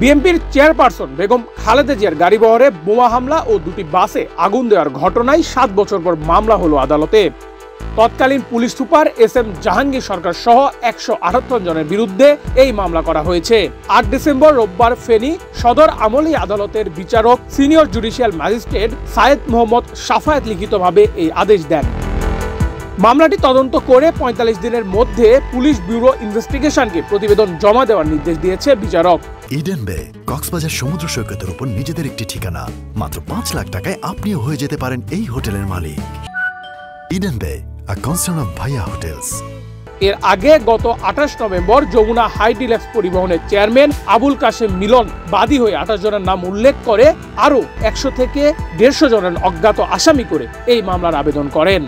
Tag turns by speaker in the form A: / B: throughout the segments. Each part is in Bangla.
A: বিএনপির চেয়ারপারসন বেগম খালেদা জিয়ার গাড়িবহরে বোমা হামলা ও দুটি বাসে আগুন দেওয়ার ঘটনায় 7 বছর পর মামলা হলো আদালতে। তৎকালীন পুলিশ সুপার এস.এম. জাহাঙ্গীর সরকার সহ 178 জনের বিরুদ্ধে এই মামলা করা হয়েছে। 8 ডিসেম্বর রোববার ফেনী সদর আমলি আদালতের বিচারক সিনিয়র জুডিশিয়াল ম্যাজিস্ট্রেট সায়েদ মোহাম্মদ সাফায়েত লিখিতভাবে এই আদেশ দেন। মামলাটি তদন্ত করে 45 দিনের মধ্যে পুলিশ ব্যুরো ইনভেস্টিগেশনকে প্রতিবেদন জমা দেওয়ার নির্দেশ দিয়েছে বিচারক।
B: ইডেন বে কক্সবাজার সমুদ্র সৈকতের উপর নিজেদের একটি ঠিকানা। মাত্র 5 লাখ টাকায় আপনিও হয়ে যেতে পারেন এই হোটেলের মালিক। ইডেন বে, a concern of ভাইয়া হোটেলস।
A: এর আগে গত 28 নভেম্বর যমুনা হাই ডিলাক্স পরিবহনের চেয়ারম্যান আবুল কাশেম মিলন বাদী হয়ে 28 জনের নাম উল্লেখ করে আরও 100 থেকে 150 জনের অজ্ঞাত আসামি করে এই মামলার আবেদন করেন।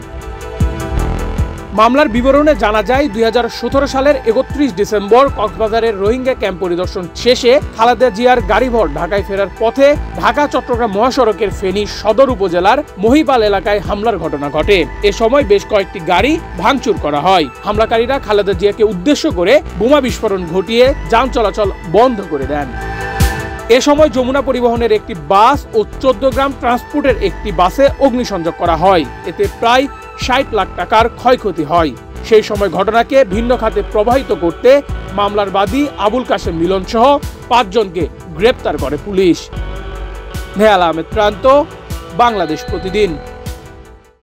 A: মামলার বিবরণে জানা যায় 2017 সালের 31 ডিসেম্বর কক্সবাজারের রোহিঙ্গা ক্যাম্প পরিদর্শন শেষে খালেদা জিয়ার গাড়িভর ঢাকায় ফেরার পথে ঢাকা চট্টগ্রাম মহাসড়কের ফেনী সদর উপজেলার মহিপাল এলাকায় হামলার ঘটনা ঘটে। এ সময় বেশ কয়েকটি গাড়ি ভাঙচুর করা হয়। হামলাকারীরা খালেদা জিয়াকে উদ্দেশ্য করে বোমা বিস্ফোরণ ঘটিয়ে যান চলাচল বন্ধ করে দেন। এ সময় যমুনা পরিবহনের একটি বাস ও 14 গ্রাম ট্রান্সপোর্টের একটি বাসে অগ্নিসংযোগ করা হয়। এতে প্রায় 60 লাখ টাকার ক্ষয়ক্ষতি হয়। সেই সময় ঘটনাকে ভিন্ন খাতে প্রবাহিত করতে মামলার বাদী আবুল কাশেম মিলন সহ 5 জনকে গ্রেপ্তার করে পুলিশ। নেহাল আহমেদ প্রান্ত, বাংলাদেশ প্রতিদিন।